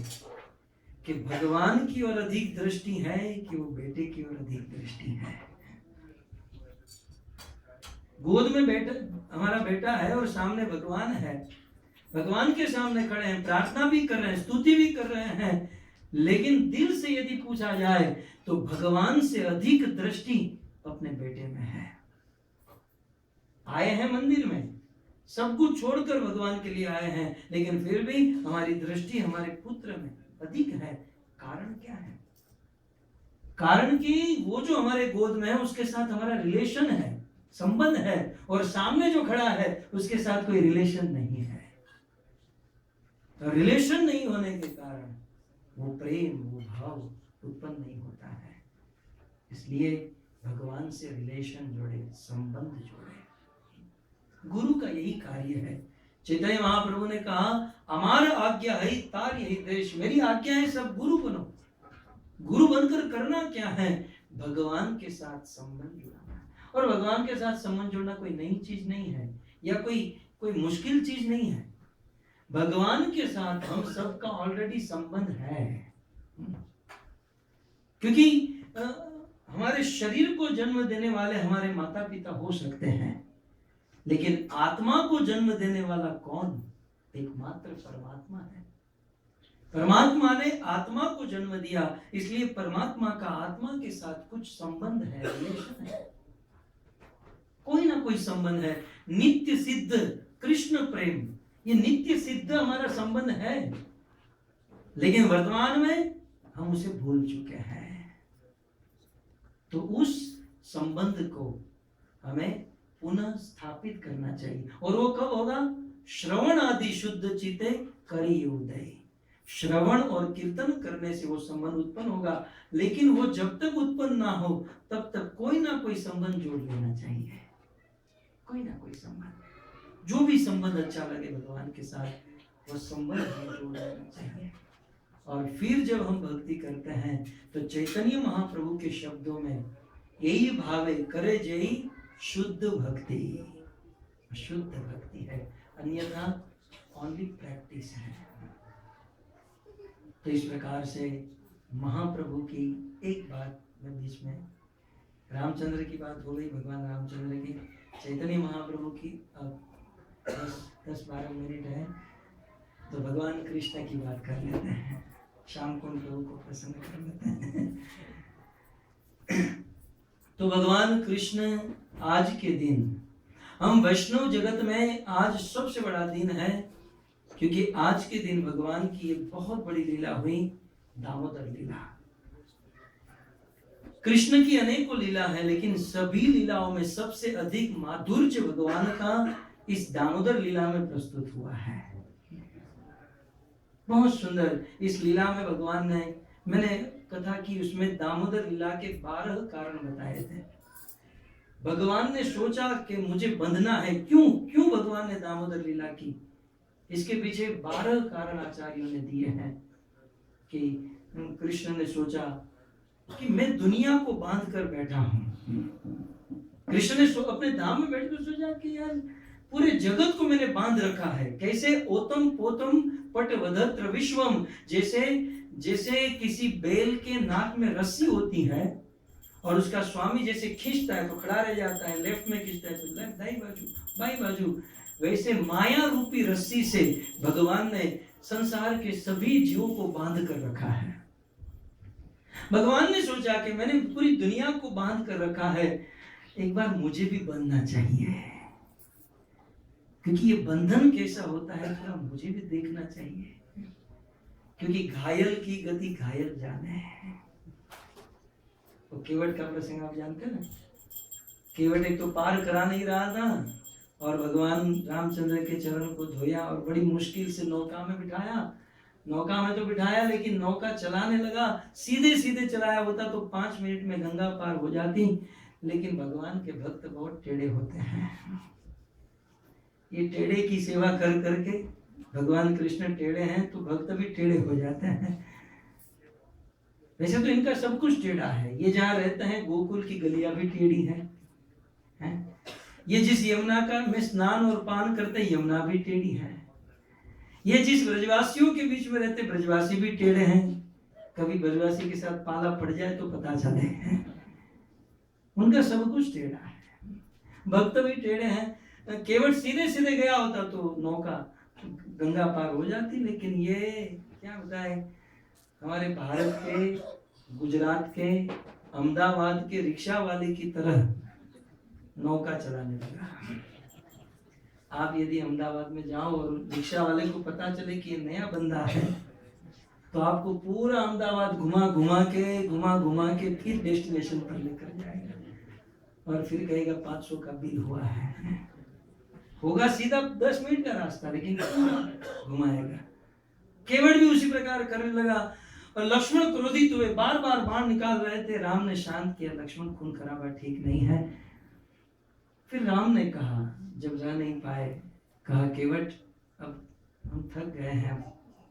कि भगवान की ओर अधिक दृष्टि है कि वो बेटे की ओर अधिक दृष्टि है। गोद में हमारा बेटा है और सामने भगवान है, भगवान के सामने खड़े हैं, प्रार्थना भी कर रहे हैं, स्तुति भी कर रहे हैं, लेकिन दिल से यदि पूछा जाए तो भगवान से अधिक दृष्टि अपने बेटे में है। आए हैं मंदिर में, सब कुछ छोड़कर भगवान के लिए आए हैं, लेकिन फिर भी हमारी दृष्टि हमारे पुत्र में अधिक है। कारण क्या है? कारण कि वो जो हमारे गोद में है उसके साथ हमारा रिलेशन है, संबंध है, और सामने जो खड़ा है उसके साथ कोई रिलेशन नहीं है। तो रिलेशन नहीं होने के कारण वो प्रेम, वो भाव उत्पन्न नहीं होता है। इसलिए भगवान से रिलेशन जोड़े, संबंध जोड़े। गुरु का यही कार्य है। चैतन्य महाप्रभु ने कहा, अमार आज्ञा है तार यही देश, मेरी आज्ञा है सब गुरु बनो। गुरु बनकर करना क्या है? भगवान के साथ संबंध जुड़ाना। और भगवान के साथ संबंध जोड़ना कोई नई चीज नहीं है, या कोई मुश्किल चीज नहीं है। भगवान के साथ हम सबका ऑलरेडी संबंध है, क्योंकि हमारे शरीर को जन्म देने वाले हमारे माता पिता हो सकते हैं, लेकिन आत्मा को जन्म देने वाला कौन? एकमात्र परमात्मा है। परमात्मा ने आत्मा को जन्म दिया, इसलिए परमात्मा का आत्मा के साथ कुछ संबंध है, रिलेशन है, कोई ना कोई संबंध है। नित्य सिद्ध कृष्ण प्रेम, ये नित्य सिद्ध हमारा संबंध है, लेकिन वर्तमान में हम उसे भूल चुके हैं। तो उस संबंध को हमें पुनः स्थापित करना चाहिए। और वो कब होगा? श्रवण आदि शुद्ध चित्ते करी उदय। श्रवण और कीर्तन करने से वो संबंध उत्पन्न होगा, लेकिन वो जब तक उत्पन्न ना हो तब तक कोई ना कोई संबंध जोड़ लेना चाहिए, कोई ना कोई संबंध। जो भी संबंध अच्छा लगे भगवान के साथ, वो संबंध हमें जोड़ लेना चाहिए। और फिर जब हम भक्ति करते हैं तो चैतन्य महाप्रभु के शब्दों में यही भाव है, करे जय शुद्ध भक्ति। शुद्ध भक्ति है, अन्यथा ओनली प्रैक्टिस है। तो इस प्रकार से महाप्रभु की एक बात में बीच में रामचंद्र की बात हो गई, भगवान रामचंद्र की, चैतन्य महाप्रभु की। अब 10-12 मिनट है, तो भगवान कृष्ण की बात कर लेते हैं, शाम को उन लोगों को प्रसन्न कर लेते हैं। तो भगवान कृष्ण आज के दिन, हम वैष्णव जगत में आज सबसे बड़ा दिन है, क्योंकि आज के दिन भगवान की एक बहुत बड़ी लीला हुई, दामोदर लीला। कृष्ण की अनेकों लीला है, लेकिन सभी लीलाओं में सबसे अधिक माधुर्य भगवान का इस दामोदर लीला में प्रस्तुत हुआ है। बहुत सुंदर इस लीला में भगवान ने, मैंने कथा की उसमें दामोदर लीला के 12 कारण बताए थे। भगवान ने सोचा कि मुझे बंधना है, क्यों भगवान ने दामोदर लीला की, इसके पीछे 12 कारण आचार्यों ने दिए हैं। कि कृष्ण ने सोचा कि मैं दुनिया को बांध कर बैठा हूं। कृष्ण ने अपने धाम में बैठ कर सोचा कि यार पूरे जगत को मैंने बांध रखा है। कैसे? ओतम पोतम पटवधत्र विश्वम, जैसे किसी बैल के नाक में रस्सी होती है और उसका स्वामी जैसे खींचता है तो खड़ा रह जाता है, लेफ्ट में खींचता है तो लेफ्ट, दाई बाजू बाई बाजू, वैसे माया रूपी रस्सी से भगवान ने संसार के सभी जीवों को बांध कर रखा है। भगवान ने सोचा कि मैंने पूरी दुनिया को बांध कर रखा है, एक बार मुझे भी बंधना चाहिए, क्योंकि ये बंधन कैसा होता है थोड़ा मुझे भी देखना चाहिए, क्योंकि घायल की गति घायल जाने है। तो केवट का प्रसंग आप जानते हैं ना। केवट एक तो पार करा नहीं रहा था और भगवान रामचंद्र के चरण को धोया और बड़ी मुश्किल से नौका में बिठाया। नौका में तो बिठाया, लेकिन नौका चलाने लगा, सीधे सीधे चलाया होता तो 5 मिनट में गंगा पार हो जाती। लेकिन भगवान के भक्त बहुत टेढ़े होते हैं। ये टेढ़े की सेवा कर करके, भगवान कृष्ण टेढ़े हैं तो भक्त भी टेढ़े हो जाते हैं। वैसे तो इनका सब कुछ टेढ़ा है। ये जहाँ रहते हैं गोकुल की गलियां भी टेढ़ी हैं। ये जिस यमुना का में स्नान और पान करते हैं, यमुना भी टेढ़ी है। ये जिस ब्रजवासियों के बीच में रहते, ब्रजवासी भी टेढ़े हैं। कभी ब्रजवासी के साथ पाला पड़ जाए तो पता चले। उनका सब कुछ टेढ़ा है। भक्त भी टेढ़े हैं। केवट सीधे सीधे गया होता तो नौका गंगा पार हो जाती, लेकिन ये क्या बताए, हमारे भारत के, गुजरात के, अहमदाबाद के रिक्शा वाले की तरह नौका चलाने लगा। आप यदि अहमदाबाद में जाओ और रिक्शा वाले को पता चले कि ये नया बंदा है, तो आपको पूरा अहमदाबाद घुमा घुमा के फिर डेस्टिनेशन पर लेकर जाएगा और फिर कहेगा 500 का बिल हुआ है। होगा सीधा 10 मिनट का रास्ता, लेकिन घुमाएगा। केवट भी उसी प्रकार करने लगा और लक्ष्मण क्रोधित हुए, बार बार बाण निकाल रहे थे। राम ने शांत किया, लक्ष्मण खून खराबा ठीक नहीं है। फिर राम ने कहा, जब जा नहीं पाए, कहा केवट अब हम थक गए हैं,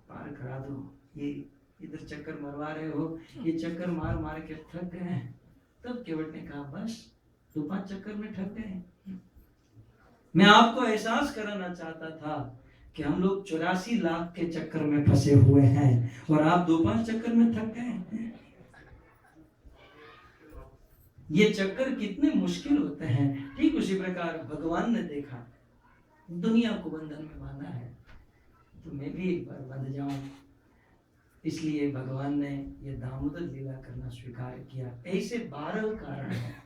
पार करा दो। ये इधर चक्कर मरवा रहे हो, ये चक्कर मार मार के थक गए हैं। तब केवट ने कहा बस 2-5 चक्कर में थक गए। मैं आपको एहसास कराना चाहता था कि हम लोग 84 लाख के चक्कर में फंसे हुए हैं और आप 2-5 चक्कर में थक गए। ये चक्कर कितने मुश्किल होते हैं। ठीक उसी प्रकार भगवान ने देखा दुनिया को बंधन में बांधा है, तो मैं भी एक बार बंध जाऊं। इसलिए भगवान ने ये दामोदर लीला करना स्वीकार किया। ऐसे 12 कारण हैं,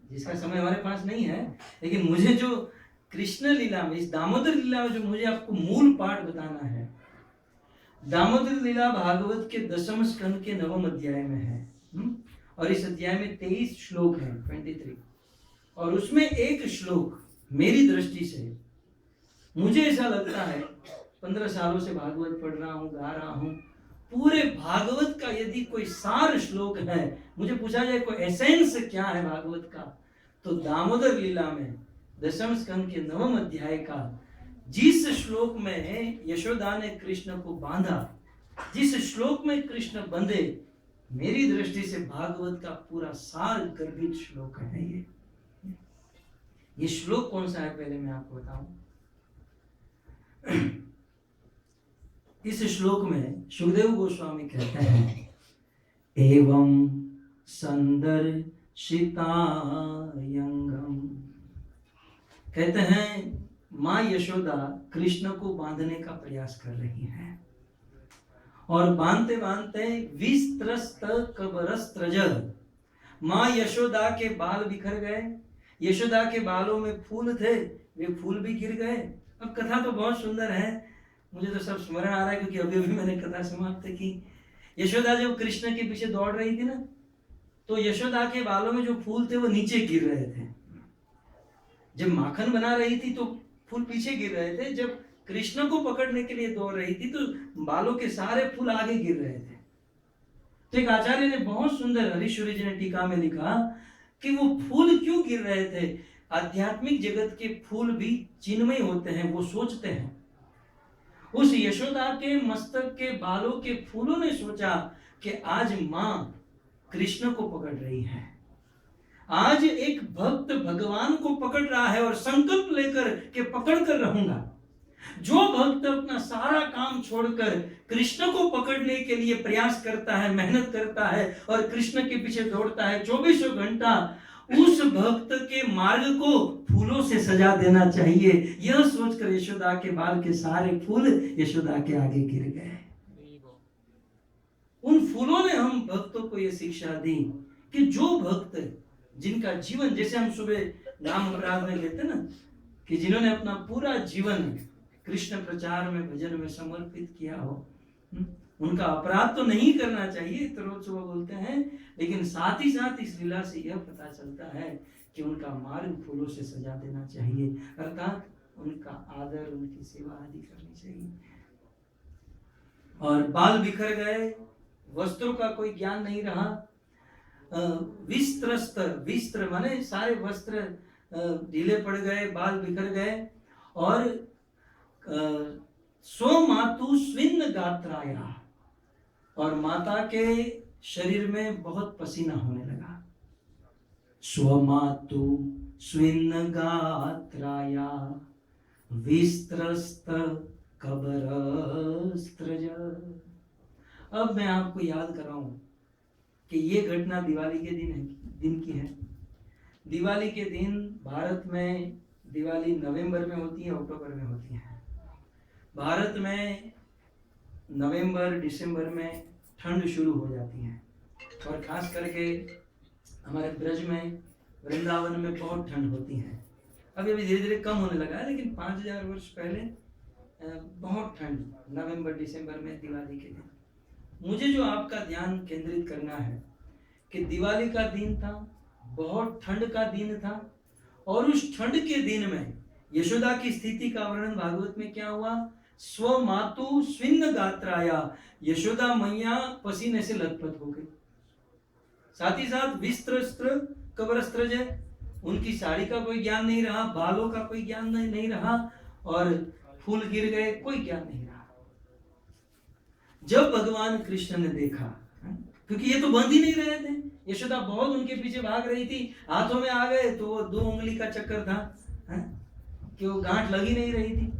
जिसका समय हमारे पास नहीं है, लेकिन मुझे जो कृष्ण लीला में, इस दामोदर लीला में जो मुझे आपको मूल पाठ बताना है, दामोदर लीला भागवत के 10वें स्कंद के 9वें अध्याय में है। और इस अध्याय में 23 श्लोक हैं, 23। और उसमें एक श्लोक मेरी दृष्टि से, मुझे ऐसा लगता है, 15 सालों से भागवत पढ़ रहा हूँ, गा रहा हूँ, पूरे भागवत का यदि कोई सार श्लोक है, मुझे पूछा जाए कोई एसेंस क्या है भागवत का, तो दामोदर लीला में 10वें स्कंद के 9वें अध्याय का जिस श्लोक में यशोदा ने कृष्ण को बांधा, जिस श्लोक में कृष्ण बंधे, मेरी दृष्टि से भागवत का पूरा सार गर्भित श्लोक है। ये श्लोक कौन सा है पहले मैं आपको बताऊं। इस श्लोक में सुखदेव गोस्वामी कहते हैं, एवं संदर्शितायंगम, कहते हैं माँ यशोदा कृष्ण को बांधने का प्रयास कर रही हैं और बांधते बांधते विस्त्रस्त कबरस्त्रज, माँ यशोदा के बाल बिखर गए। यशोदा के बालों में फूल थे, वे फूल भी गिर गए। अब कथा तो बहुत सुंदर है, मुझे तो सब स्मरण आ रहा है क्योंकि अभी अभी मैंने कथा समाप्त की। यशोदा जब कृष्ण के पीछे दौड़ रही थी ना, तो यशोदा के बालों में जो फूल थे वो नीचे गिर रहे थे। जब माखन बना रही थी तो फूल पीछे गिर रहे थे, जब कृष्ण को पकड़ने के लिए दौड़ रही थी तो बालों के सारे फूल आगे गिर रहे थे। तो एक आचार्य ने बहुत सुंदर, हरीश्वरी जी ने टीका में लिखा कि वो फूल क्यों गिर रहे थे। आध्यात्मिक जगत के फूल भी चिन्मय होते हैं, वो सोचते हैं। उस यशोदा के मस्तक के बालों के फूलों ने सोचा कि आज मां कृष्ण को पकड़ रही है, आज एक भक्त भगवान को पकड़ रहा है और संकल्प लेकर के पकड़ कर रहूंगा। जो भक्त अपना सारा काम छोड़कर कृष्ण को पकड़ने के लिए प्रयास करता है, मेहनत करता है और कृष्ण के पीछे दौड़ता है 24 घंटा, उस भक्त के मार्ग को फूलों से सजा देना चाहिए। यह सोचकर यशोदा के बाल के सारे फूल यशोदा के आगे गिर गए। उन फूलों ने हम भक्तों को यह शिक्षा दी कि जो भक्त जिनका जीवन, जैसे हम सुबह नाम अपराध में लेते ना, कि जिन्होंने अपना पूरा जीवन कृष्ण प्रचार में, भजन में समर्पित किया हो, उनका अपराध तो नहीं करना चाहिए, तो रोज सुबह बोलते हैं, लेकिन साथ ही साथ इस लीला से यह पता चलता है कि उनका मार्ग फूलों से सजा देना चाहिए, अर्थात उनका आदर, उनकी सेवा आदि करनी चाहिए। और बाल बिखर गए, वस्त्रों का कोई ज्ञान नहीं रहा। विस्त्रस्त, विस्त्र माने सारे वस्त्र ढीले पड़ गए, बाल बिखर गए। और स्वमातु स्विन्न गात्राया, और माता के शरीर में बहुत पसीना होने लगा। स्वमातु स्विन्न गात्राया विस्त्रस्त कबरस्त्रज। अब मैं आपको याद कराऊं कि ये घटना दिवाली के दिन की है। दिवाली के दिन भारत में दिवाली नवंबर में होती है, अक्टूबर में होती है। भारत में नवंबर दिसंबर में ठंड शुरू हो जाती है, और खास करके हमारे ब्रज में, वृंदावन में बहुत ठंड होती है। अभी धीरे धीरे कम होने लगा है, लेकिन 5000 वर्ष पहले बहुत ठंड नवंबर दिसंबर में दिवाली के दिन। मुझे जो आपका ध्यान केंद्रित करना है कि दिवाली का दिन था, बहुत ठंड का दिन था, और उस ठंड के दिन में यशोदा की स्थिति का वर्णन भागवत में क्या हुआ। स्वमातु स्विन्न गात्राया, यशोदा मैया पसीने से लथपथ हो गई। साथ ही साथ विस्त्र कबरस्त्रज, उनकी साड़ी का कोई ज्ञान नहीं रहा, बालों का कोई ज्ञान नहीं रहा, और फूल गिर गए, कोई ज्ञान नहीं रहा। जब भगवान कृष्ण ने देखा, क्योंकि ये तो बंद ही नहीं रहे थे, यशोदा बहुत उनके पीछे भाग रही थी, हाथों में आ गए तो वो 2 उंगली का चक्कर था, कि वो गांठ लगी नहीं रही थी,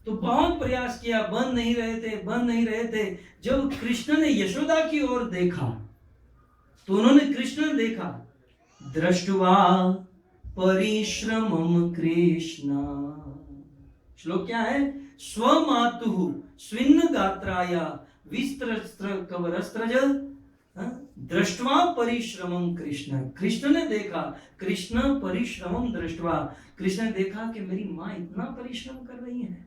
तो बहुत प्रयास किया, बंद नहीं रहे थे। जब कृष्ण ने यशोदा की ओर देखा तो उन्होंने, कृष्ण ने देखा, दृष्टवा परिश्रमम कृष्ण, श्लोक क्या है, स्वमातु स्विन्न गात्राया विस्त्र कबरस्त्रज दृष्टवा परिश्रमम कृष्ण। कृष्ण ने देखा, कृष्ण परिश्रमम दृष्टवा, कृष्ण ने देखा कि मेरी माँ इतना परिश्रम कर रही है।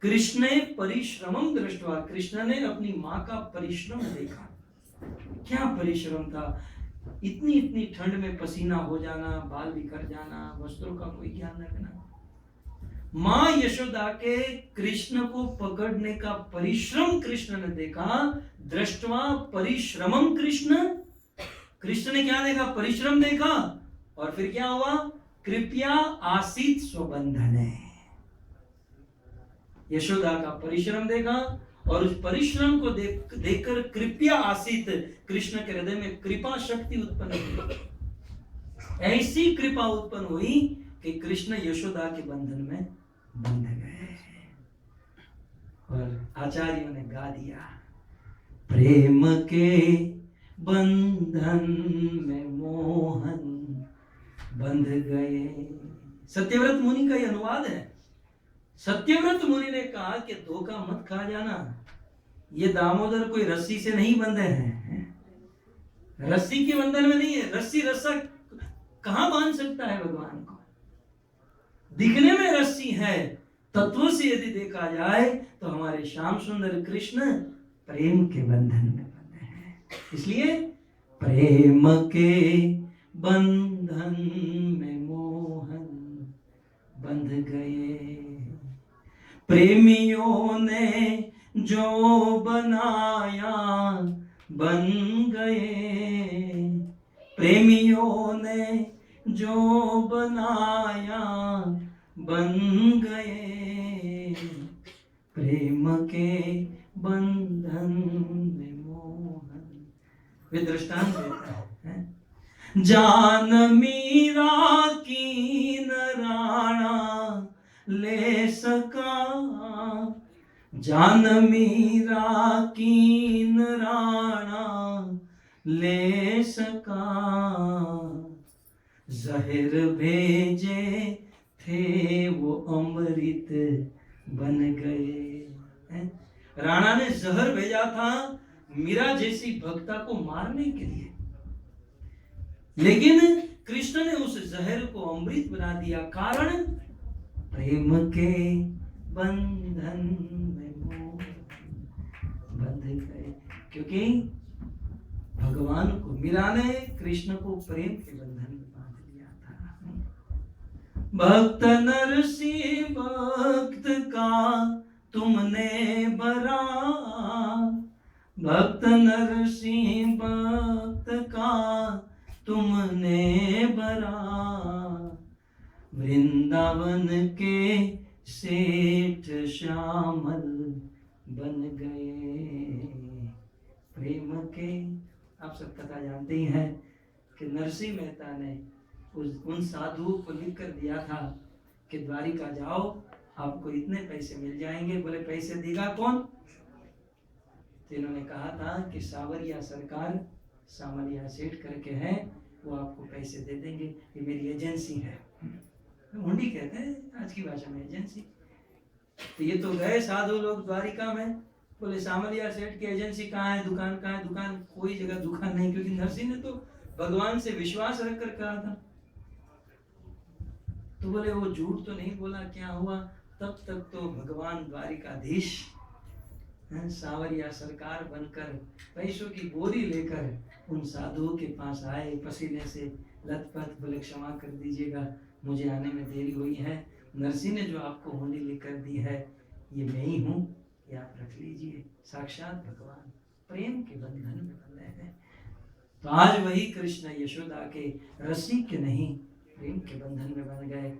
कृष्ण परिश्रमम दृष्टवा, कृष्ण ने अपनी माँ का परिश्रम देखा। क्या परिश्रम था, इतनी ठंड में पसीना हो जाना, बाल बिखर जाना, वस्त्रों का कोई ज्ञान न रखना। माँ यशोदा के कृष्ण को पकड़ने का परिश्रम कृष्ण ने देखा। दृष्टवा परिश्रमम कृष्ण, कृष्ण ने क्या देखा, परिश्रम देखा, और फिर क्या हुआ, कृपया आसीत स्वबंधने, यशोदा का परिश्रम देखा, और उस परिश्रम को देखकर कृपया आसीत, कृष्ण के हृदय में कृपा शक्ति उत्पन्न हुई। ऐसी कृपा उत्पन्न हुई कि कृष्ण यशोदा के बंधन में बंध गए। और आचार्यों ने गा दिया, प्रेम के बंधन में मोहन बंध गए, सत्यव्रत मुनि का ये अनुवाद है। सत्यव्रत मुनि ने कहा कि धोखा मत खा जाना, ये दामोदर कोई रस्सी से नहीं बंधे हैं, रस्सी के बंधन में नहीं है। रस्सी रस्सा कहां बांध सकता है भगवान को? दिखने में रस्सी है, तत्व से यदि देखा जाए तो हमारे श्याम सुंदर कृष्ण प्रेम के बंधन में बंधे हैं। इसलिए प्रेम के बंधन में मोहन बंध गए, प्रेमियों ने जो बनाया बन गए, प्रेमियों ने जो बनाया बन गए, प्रेम के बंधन में मोहन। वे दृष्टांत देता है, जान मीरा की न राणा ले सका, जान मीरा की न राणा ले सका, जहर भेजे थे वो अमृत बन गए। राणा ने जहर भेजा था मीरा जैसी भक्ता को मारने के लिए, लेकिन कृष्ण ने उस जहर को अमृत बना दिया। कारण प्रेम के बंधन में मोह बंध गए, क्योंकि भगवान को, मीरा ने कृष्ण को प्रेम के बंधन में बांध लिया था। भक्त नरसिंह भक्त का तुमने भरा, भक्त नरसिंह भक्त का तुमने भरा, वृंदावन के सेठ श्यामल बन गए। प्रेम के, आप सब कथा जानते ही हैं कि नरसिंह मेहता ने उन साधुओं को लिख कर दिया था कि द्वारिका जाओ, आपको इतने पैसे मिल जाएंगे। बोले पैसे देगा कौन? तो इन्होंने कहा था कि सावरिया सरकार, सामरिया सेठ करके है, वो आपको पैसे दे देंगे, ये मेरी एजेंसी है। हुंडी कहते हैं आज की भाषा में एजेंसी। तो ये तो गए साधु लोग द्वारिका में, बोले सामरिया सेठ की एजेंसी कहाँ है, दुकान कहाँ है? दुकान कोई जगह दुकान नहीं, क्योंकि नरसिंह ने तो भगवान से विश्वास रख कर कहा था। तो बोले वो झूठ तो नहीं बोला, क्या हुआ? तब तक तो भगवान द्वारिकाधीश सावरिया सरकार बनकर पैसों की बोरी लेकर उन साधुओं के पास आए, पसीने से लथपथ। बोले क्षमा कर दीजिएगा, मुझे आने में देरी हुई है, नरसिंह ने जो आपको हुंडी लिख कर दी है ये मैं ही हूँ, ये आप रख लीजिए। साक्षात भगवान प्रेम के बंधन में बंधे हैं। तो आज वही कृष्ण यशोदा के रस्सी के नहीं, प्रेम के बंधन में बन गए।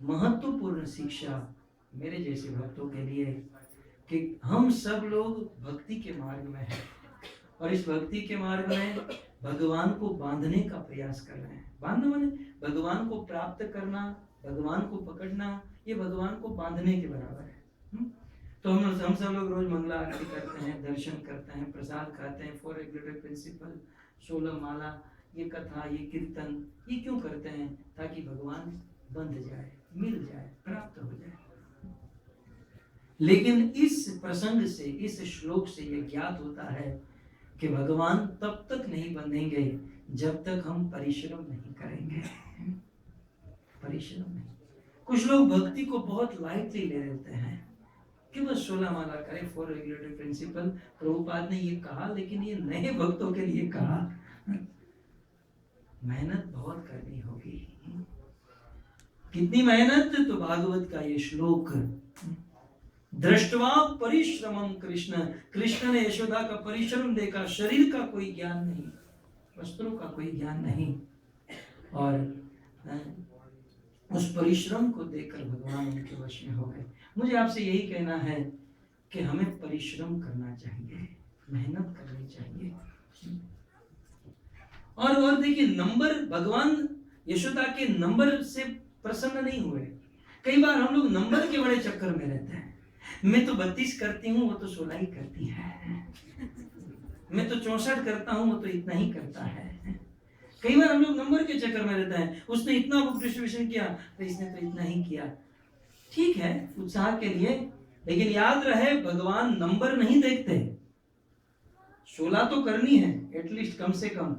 महत्वपूर्ण शिक्षा मेरे जैसे भक्तों के लिए कि हम सब लोग भक्ति के मार्ग में हैं, और इस भक्ति के मार्ग में भगवान को बांधने का प्रयास कर रहे हैं। बांधना माने भगवान को प्राप्त करना, भगवान को पकड़ना, ये भगवान को बांधने के बराबर है। तो हम सब लोग रोज मंगला आरती करते हैं, दर्शन करते हैं, प्रसाद खाते हैं, फॉर रेगुलेटरी प्रिंसिपल, 16 माला, ये कथा, ये कीर्तन, ये क्यों करते हैं? ताकि भगवान बंध जाए, मिल जाए, प्राप्त हो जाए। लेकिन इस प्रसंग से, इस श्लोक से ये ज्ञात होता है कि भगवान तब तक नहीं बंधेंगे जब तक हम परिश्रम नहीं करेंगे। परिश्रम नहीं। कुछ लोग भक्ति को बहुत लाइटली ले लेते हैं कि बस 16 माला करें, फॉर रेगुलेटरी प्रिंसिपल। प्रभुपाद ने ये कहा, लेकिन ये नए भक्तों के लिए कहा। मेहनत बहुत करनी होगी। कितनी मेहनत? तो भागवत का ये श्लोक, दृष्टवा परिश्रमम कृष्ण, कृष्ण ने यशोदा का परिश्रम देखा, शरीर का कोई ज्ञान नहीं, वस्त्रों का कोई ज्ञान नहीं, और उस परिश्रम को देखकर भगवान उनके वश में हो गए। मुझे आपसे यही कहना है कि हमें परिश्रम करना चाहिए, मेहनत करनी चाहिए। और देखिए, नंबर, भगवान यशोदा के नंबर से प्रसन्न नहीं हुए। कई बार हम लोग नंबर के बड़े चक्कर में रहते हैं। मैं तो 32 करती हूँ, वो तो 16 ही करती है। मैं तो 64 करता हूँ, वो तो इतना ही करता है। कई बार हम लोग नंबर के चक्कर में रहते हैं, उसने इतना बुक डिस्ट्रीब्यूशन किया तो इसने तो इतना ही किया। ठीक है, उत्साह के लिए, लेकिन याद रहे भगवान नंबर नहीं देखते। 16 तो करनी है एटलीस्ट, कम से कम।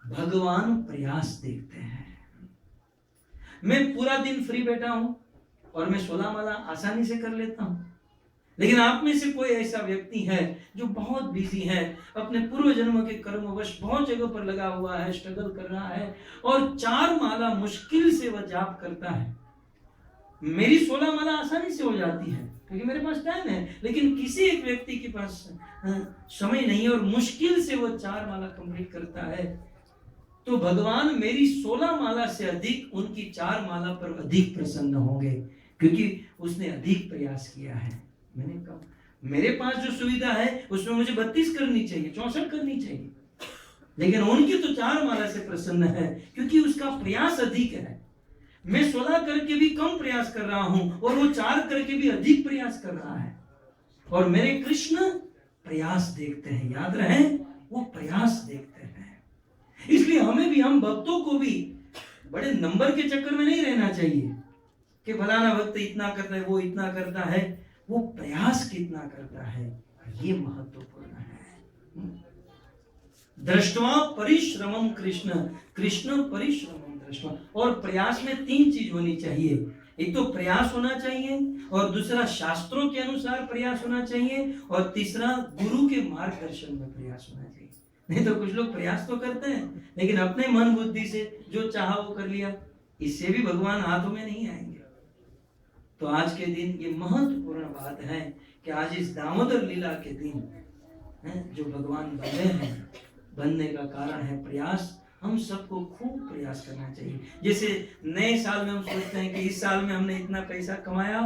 भगवान प्रयास देखते हैं। मैं पूरा दिन फ्री बैठा हूं और मैं 16 माला आसानी से कर लेता हूं, लेकिन आप में से कोई ऐसा व्यक्ति है जो बहुत बिजी है, अपने पूर्व जन्म के कर्मवश बहुत जगह पर लगा हुआ है, स्ट्रगल कर रहा है, और 4 माला मुश्किल से वह जाप करता है। मेरी 16 माला आसानी से हो जाती है क्योंकि मेरे पास टाइम है, लेकिन किसी एक व्यक्ति के पास समय नहीं है और मुश्किल से वो 4 माला कंप्लीट करता है, तो भगवान मेरी 16 माला से अधिक उनकी 4 माला पर अधिक प्रसन्न होंगे, क्योंकि उसने अधिक प्रयास किया है। मैंने कहा मेरे पास जो सुविधा है उसमें मुझे 32 करनी चाहिए, 64 करनी चाहिए, लेकिन उनकी तो 4 माला से प्रसन्न है क्योंकि उसका प्रयास अधिक है। मैं 16 करके भी कम प्रयास कर रहा हूं और वो 4 करके भी अधिक प्रयास कर रहा है। और मेरे कृष्ण प्रयास देखते हैं, याद रहे, वो प्रयास देखते हैं। इसलिए हमें भी, हम भक्तों को भी बड़े नंबर के चक्कर में नहीं रहना चाहिए कि फलाना भक्त इतना करता है, वो इतना करता है। वो प्रयास कितना करता है, ये महत्वपूर्ण है। दृष्टवा परिश्रमम कृष्ण, कृष्ण परिश्रमम दृष्टवा। और प्रयास में 3 चीज होनी चाहिए। एक तो प्रयास होना चाहिए, और दूसरा शास्त्रों के अनुसार प्रयास होना चाहिए, और तीसरा गुरु के मार्गदर्शन में प्रयास होना चाहिए। नहीं तो कुछ लोग प्रयास तो करते हैं लेकिन अपने मन बुद्धि से जो चाहा वो कर लिया, इससे भी भगवान हाथों में नहीं आएंगे। तो आज के दिन ये महत्वपूर्ण बात है कि आज इस दामोदर लीला के दिन जो भगवान बने हैं, बनने का कारण है प्रयास। हम सबको खूब प्रयास करना चाहिए। जैसे नए साल में हम सोचते हैं कि इस साल में हमने इतना पैसा कमाया,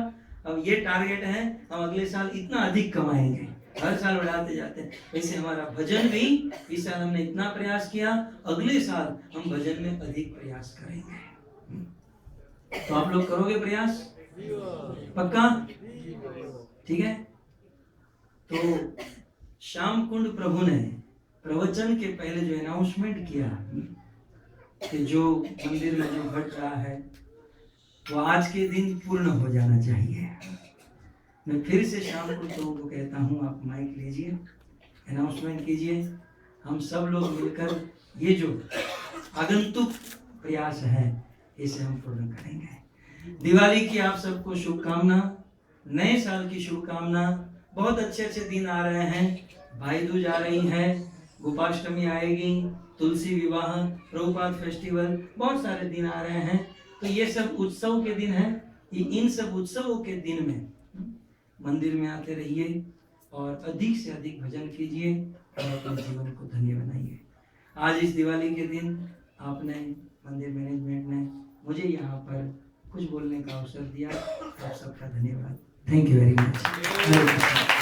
अब ये टारगेट है, हम अगले साल इतना अधिक कमाएंगे, हर साल बढ़ाते जाते हैं। वैसे हमारा भजन भी, इस साल हमने इतना प्रयास किया, अगले साल हम भजन में अधिक प्रयास करेंगे। तो आप लोग करोगे प्रयास? पक्का? ठीक है। तो श्याम कुंड प्रभु ने प्रवचन के पहले जो अनाउंसमेंट किया कि जो मंदिर में जो घट रहा है वो आज के दिन पूर्ण हो जाना चाहिए। मैं फिर से श्याम कुंड प्रभु को कहता हूँ, आप माइक लीजिए, अनाउंसमेंट कीजिए। हम सब लोग मिलकर ये जो आगंतुक प्रयास है इसे हम पूर्ण करेंगे। दिवाली की आप सबको शुभकामना, नए साल की शुभकामना। बहुत अच्छे अच्छे दिन आ रहे हैं, भाई दूज आ रही है, गोपाष्टमी आएगी, तुलसी विवाह, प्रभुपाद फेस्टिवल, बहुत सारे दिन आ रहे हैं। तो ये सब उत्सव के दिन हैं। इन सब उत्सवों के दिन में मंदिर में आते रहिए और अधिक से अधिक भजन कीजिए और अपने जीवन को धन्य बनाइए। आज इस दिवाली के दिन आपने, मंदिर मैनेजमेंट ने मुझे यहाँ पर कुछ बोलने का अवसर दिया। आप सबका धन्यवाद। Thank you very much.